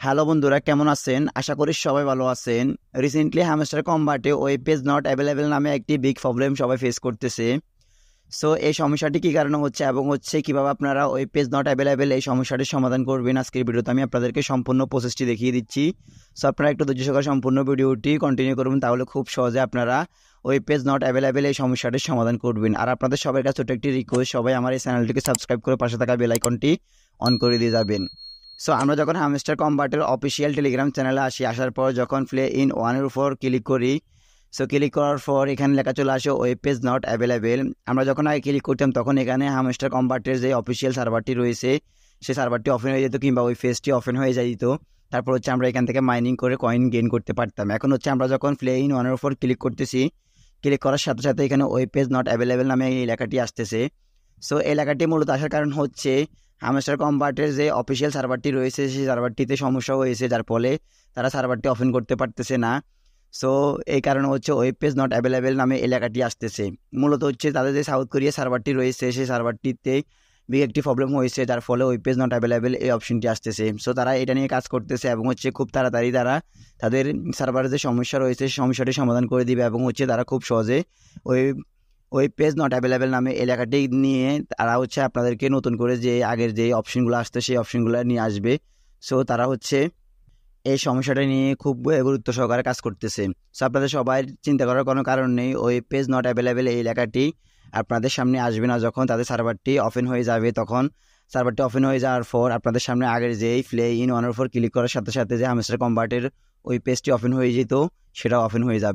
Hello বন্ধুরা, কেমন আছেন? আশা করি সবাই ভালো আছেন। রিসেন্টলি হ্যামস্টার কম্বাটে ওয়েব পেজ নট অ্যাভেলেবেল নামে একটি বিগ প্রবলেম সবাই ফেস করতেছে। সো এই সমস্যাটি কী কারণে হচ্ছে এবং কীভাবে আপনারা ওয়েব পেজ নট অ্যাভেলেবেল এই সমস্যাটির সমাধান করবেন, আজকের ভিডিওতে আমি আপনাদেরকে সম্পূর্ণ প্রসেসটি দেখিয়ে দিচ্ছি। সো আপনারা একটু ধৈর্য সহকারে সম্পূর্ণ ভিডিওটি কন্টিনিউ করবেন, তাহলে খুব সহজে আপনারা ওয়েব পেজ নট অ্যাভেলেবেল এই সমস্যাটির সমাধান করবেন। আর আপনাদের সবার কাছে ছোট একটি রিকোয়েস্ট, সবাই আমার এই চ্যানেলটিকে সাবস্ক্রাইব করে পাশে থাকা বেল আইকনটি অন করে দিয়ে যাবেন। সো আমরা যখন হ্যামস্টার কম্বাটের অফিসিয়াল টেলিগ্রাম চ্যানেলে আসার পর যখন প্লে ইন ওয়ানের উপর ক্লিক করি, সো ক্লিক করার পর এখানে লেখা চলে আসে ওয়েব পেজ নট অ্যাভেলেবেল। আমরা যখন আগে ক্লিক করতাম তখন এখানে হ্যামস্টার কম্বাটের যে অফিসিয়াল সার্ভারটি রয়েছে সেই সার্ভারটি ওপেন হয়ে যেত, কিংবা ওই পেজটি ওপেন হয়ে যেত। তারপর আমরা এখান থেকে মাইনিং করে কয়েন গেইন করতে পারতাম। এখন আমরা যখন প্লে ইন ওয়ানের উপর ক্লিক করতেছি, ক্লিক করার সাথে সাথে এখানে ওয়েব পেজ নট অ্যাভেলেবেল নামে এই লেখাটি আসতেছে। সো এই লেখাটি মূলত আসার কারণ হচ্ছে হ্যামস্টার কম্বাটের যে অফিসিয়াল সার্ভারটি রয়েছে সেই সার্ভারটিতে সমস্যা হয়েছে, যার ফলে তারা সার্ভারটি ওপেন করতে পারতেছে না। সো এই কারণে ওয়েব পেজ নট অ্যাভেলেবেল নামে এই লেখাটি আসতেছে। মূলত তাদের যে সাউথ কোরিয়া সার্ভারটি রয়েছে সেই সার্ভারটিতে বিগ একটি প্রবলেম হয়েছে, যার ফলে ওয়েব পেজ নট অ্যাভেলেবেল এই অপশনটি আসতেছে। সো তারা এটা নিয়ে কাজ করতেছে এবং খুব তাড়াতাড়ি তারা তাদের সার্ভারের যে সমস্যা রয়েছে সেই সমস্যাটি সমাধান করে দিবে এবং তারা খুব সহজে ওয়েব পেজ নট অ্যাভেলেবেল নামে এলাকাটি নিয়ে তারা আপনাদেরকে নতুন করে যে আগের যে অপশনগুলো আসতো সেই অপশনগুলো নিয়ে আসবে। সো তারা এই সমস্যাটা নিয়ে খুব গুরুত্ব সহকারে কাজ করতেছে। সো আপনাদের সবাই চিন্তা করার কোনো কারণ নেই, ওয়েব পেজ নট অ্যাভেলেবেল এই এলাকাটি আপনাদের সামনে আসবে না। যখন তাদের সার্ভারটি ওপেন হয়ে যাবে, তখন সার্ভারটি ওপেন হয়ে যাওয়ার পর আপনাদের সামনে আগের যেই প্লে ইন ওয়ানের উপর ক্লিক করার সাথে সাথে যে হ্যামস্টার কম্বাটের ওই পেজটি ওপেন হয়ে যেত সেটাও ওপেন হয়ে যাবে।